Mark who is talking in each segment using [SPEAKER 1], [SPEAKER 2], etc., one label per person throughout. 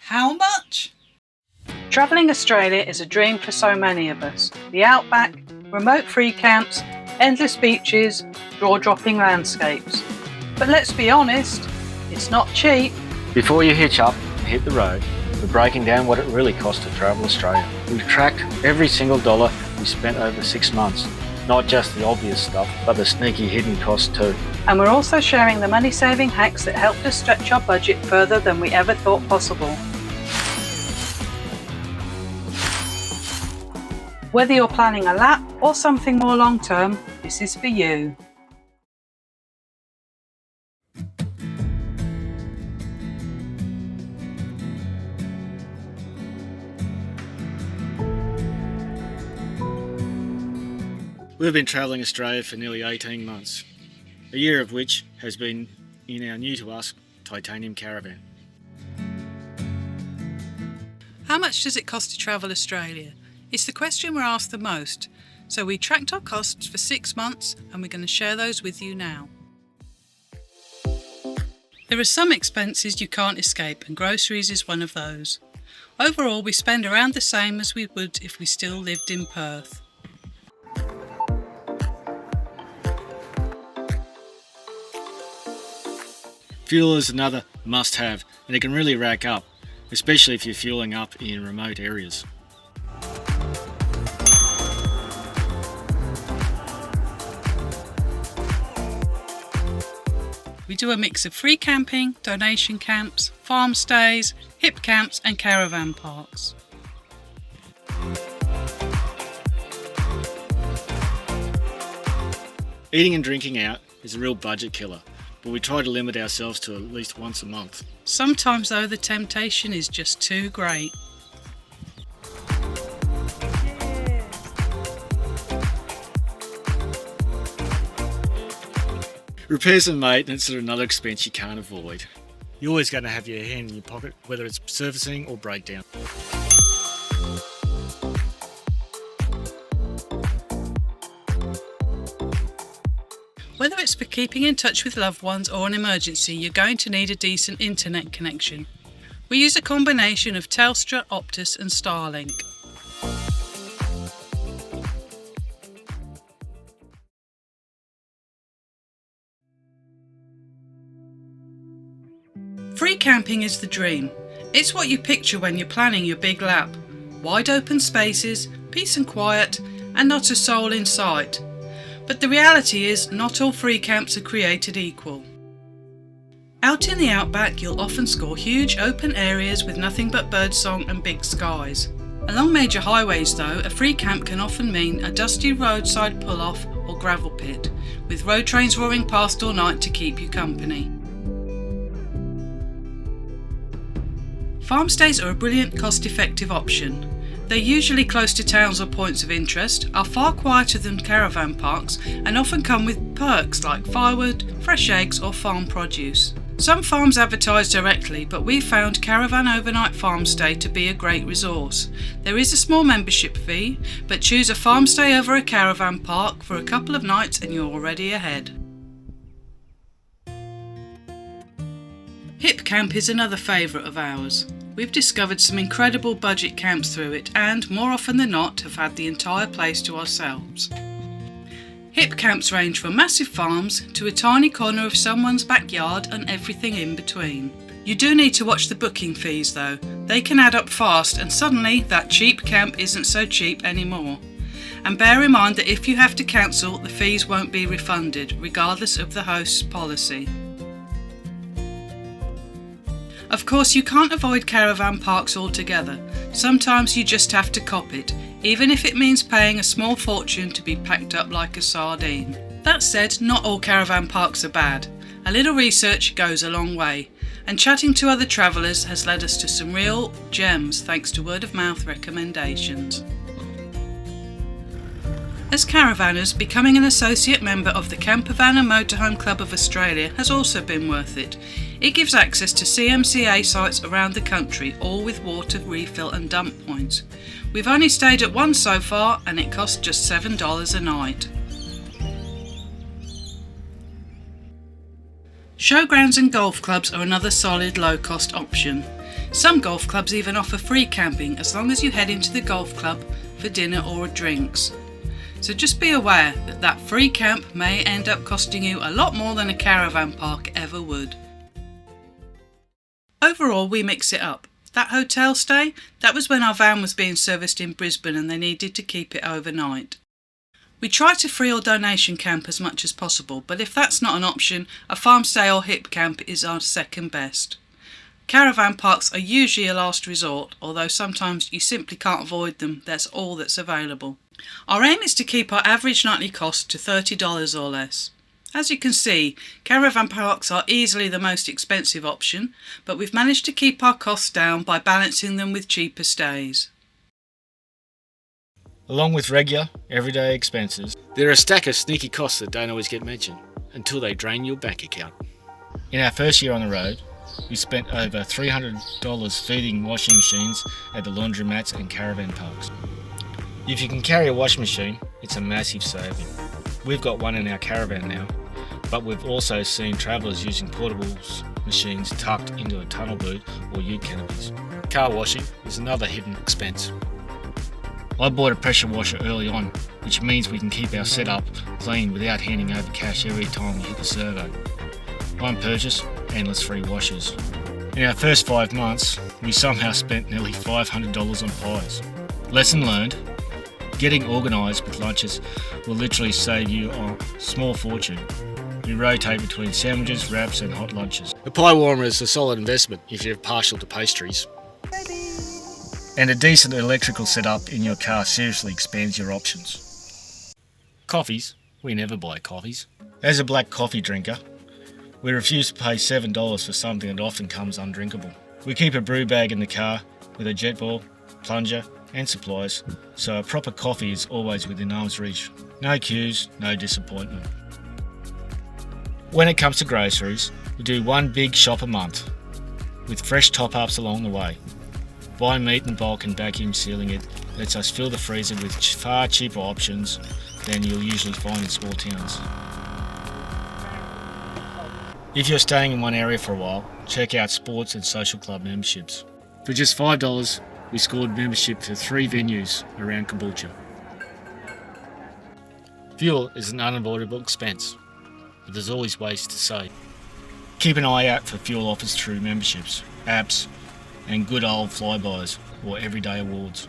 [SPEAKER 1] How much?
[SPEAKER 2] Travelling Australia is a dream for so many of us. The Outback, remote free camps, endless beaches, jaw-dropping landscapes. But let's be honest, it's not cheap.
[SPEAKER 3] Before you hitch up and hit the road, we're breaking down what it really costs to travel Australia. We've tracked every single dollar we spent over 6 months. Not just the obvious stuff, but the sneaky hidden costs too.
[SPEAKER 2] And we're also sharing the money-saving hacks that helped us stretch our budget further than we ever thought possible. Whether you're planning a lap or something more long-term, this is for you.
[SPEAKER 3] We've been travelling Australia for nearly 18 months, a year of which has been in our new to us titanium caravan.
[SPEAKER 1] How much does it cost to travel Australia? It's the question we're asked the most, so we tracked our costs for 6 months and we're going to share those with you now. There are some expenses you can't escape and groceries is one of those. Overall, we spend around the same as we would if we still lived in Perth.
[SPEAKER 3] Fuel is another must-have, and it can really rack up, especially if you're fueling up in remote areas.
[SPEAKER 1] We do a mix of free camping, donation camps, farm stays, hip camps and caravan parks.
[SPEAKER 3] Eating and drinking out is a real budget killer, but we try to limit ourselves to at least once a month.
[SPEAKER 1] Sometimes though the temptation is just too great.
[SPEAKER 3] Repairs and maintenance are another expense you can't avoid. You're always going to have your hand in your pocket, whether it's servicing or breakdown.
[SPEAKER 1] Whether it's for keeping in touch with loved ones or an emergency, you're going to need a decent internet connection. We use a combination of Telstra, Optus and Starlink. Free camping is the dream. It's what you picture when you're planning your big lap. Wide open spaces, peace and quiet, and not a soul in sight. But the reality is, not all free camps are created equal. Out in the outback, you'll often score huge open areas with nothing but birdsong and big skies. Along major highways though, a free camp can often mean a dusty roadside pull-off or gravel pit, with road trains roaring past all night to keep you company. Farm stays are a brilliant cost-effective option. They're usually close to towns or points of interest, are far quieter than caravan parks and often come with perks like firewood, fresh eggs or farm produce. Some farms advertise directly, but we've found Caravan Overnight Farm Stay to be a great resource. There is a small membership fee, but choose a farm stay over a caravan park for a couple of nights and you're already ahead. Hip Camp is another favourite of ours. We've discovered some incredible budget camps through it and, more often than not, have had the entire place to ourselves. Hip camps range from massive farms to a tiny corner of someone's backyard and everything in between. You do need to watch the booking fees though. They can add up fast and suddenly that cheap camp isn't so cheap anymore. And bear in mind that if you have to cancel, the fees won't be refunded, regardless of the host's policy. Of course, you can't avoid caravan parks altogether. Sometimes you just have to cop it, even if it means paying a small fortune to be packed up like a sardine. That said, not all caravan parks are bad. A little research goes a long way, and chatting to other travellers has led us to some real gems thanks to word of mouth recommendations. As caravanners, becoming an associate member of the Campervan and Motorhome Club of Australia has also been worth it. It gives access to CMCA sites around the country, all with water refill and dump points. We've only stayed at one so far and it costs just $7 a night. Showgrounds and golf clubs are another solid low-cost option. Some golf clubs even offer free camping as long as you head into the golf club for dinner or drinks. So just be aware that that free camp may end up costing you a lot more than a caravan park ever would. Overall, we mix it up. That hotel stay, that was when our van was being serviced in Brisbane and they needed to keep it overnight. We try to free or donation camp as much as possible, but if that's not an option, a farm stay or hip camp is our second best. Caravan parks are usually a last resort, although sometimes you simply can't avoid them, that's all that's available. Our aim is to keep our average nightly cost to $30 or less. As you can see, caravan parks are easily the most expensive option, but we've managed to keep our costs down by balancing them with cheaper stays.
[SPEAKER 3] Along with regular, everyday expenses, there are a stack of sneaky costs that don't always get mentioned until they drain your bank account. In our first year on the road, we spent over $300 feeding washing machines at the laundromats and caravan parks. If you can carry a washing machine, it's a massive saving. We've got one in our caravan now, but we've also seen travellers using portable machines tucked into a tunnel boot or ute canopies. Car washing is another hidden expense. I bought a pressure washer early on, which means we can keep our setup clean without handing over cash every time we hit the servo. One purchase, endless free washers. In our first 5 months, we somehow spent nearly $500 on pies. Lesson learned, getting organised with lunches will literally save you a small fortune. We rotate between sandwiches, wraps and hot lunches. A pie warmer is a solid investment if you're partial to pastries. And a decent electrical setup in your car seriously expands your options. Coffees, we never buy coffees. As a black coffee drinker, we refuse to pay $7 for something that often comes undrinkable. We keep a brew bag in the car with a jet ball, plunger and supplies, so a proper coffee is always within arm's reach. No queues, no disappointment. When it comes to groceries, we do one big shop a month, with fresh top-ups along the way. Buy meat in bulk and vacuum sealing it lets us fill the freezer with far cheaper options than you'll usually find in small towns. If you're staying in one area for a while, check out sports and social club memberships. For just $5, we scored membership for 3 venues around Caboolture. Fuel is an unavoidable expense, but there's always ways to save. Keep an eye out for fuel offers through memberships, apps, and good old flybys or everyday awards.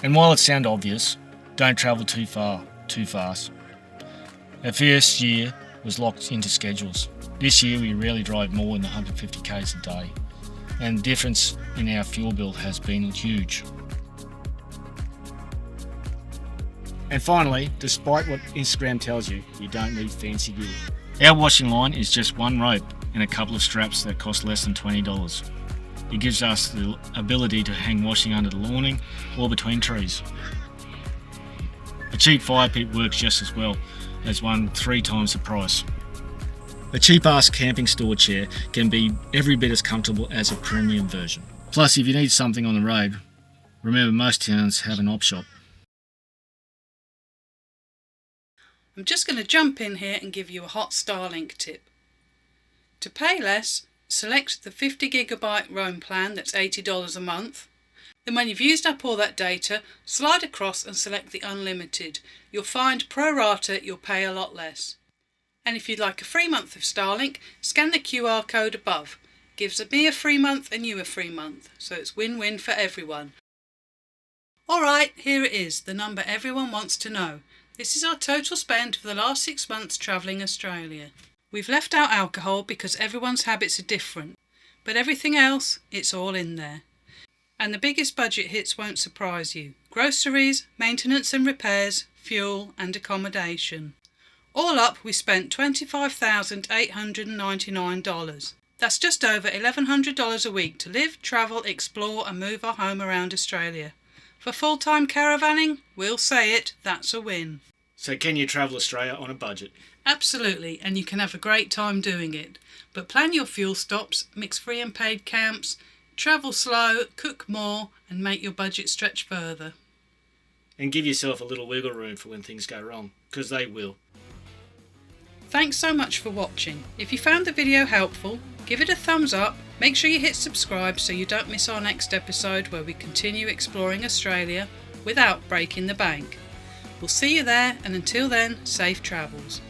[SPEAKER 3] And while it sounds obvious, don't travel too far, too fast. Our first year was locked into schedules. This year we rarely drive more than 150 k's a day, and the difference in our fuel bill has been huge. And finally, despite what Instagram tells you, you don't need fancy gear. Our washing line is just one rope and a couple of straps that cost less than $20. It gives us the ability to hang washing under the awning or between trees. A cheap fire pit works just as well as one 3 times the price. A cheap-ass camping store chair can be every bit as comfortable as a premium version. Plus, if you need something on the road, remember most towns have an op shop.
[SPEAKER 1] I'm just going to jump in here and give you a hot Starlink tip. To pay less, select the 50GB roam plan that's $80 a month. Then when you've used up all that data, slide across and select the unlimited. You'll find pro rata you'll pay a lot less. And if you'd like a free month of Starlink, scan the QR code above. Gives me a free month and you a free month, so it's win-win for everyone. Alright, here it is, the number everyone wants to know. This is our total spend for the last 6 months travelling Australia. We've left out alcohol because everyone's habits are different, but everything else, it's all in there. And the biggest budget hits won't surprise you. Groceries, maintenance and repairs, fuel and accommodation. All up, we spent $25,899. That's just over $1,100 a week to live, travel, explore and move our home around Australia. For full-time caravanning, we'll say it, that's a win.
[SPEAKER 3] So can you travel Australia on a budget?
[SPEAKER 1] Absolutely, and you can have a great time doing it. But plan your fuel stops, mix free and paid camps, travel slow, cook more and make your budget stretch further.
[SPEAKER 3] And give yourself a little wiggle room for when things go wrong, because they will.
[SPEAKER 1] Thanks so much for watching. If you found the video helpful, give it a thumbs up. Make sure you hit subscribe so you don't miss our next episode where we continue exploring Australia without breaking the bank. We'll see you there, and until then, safe travels.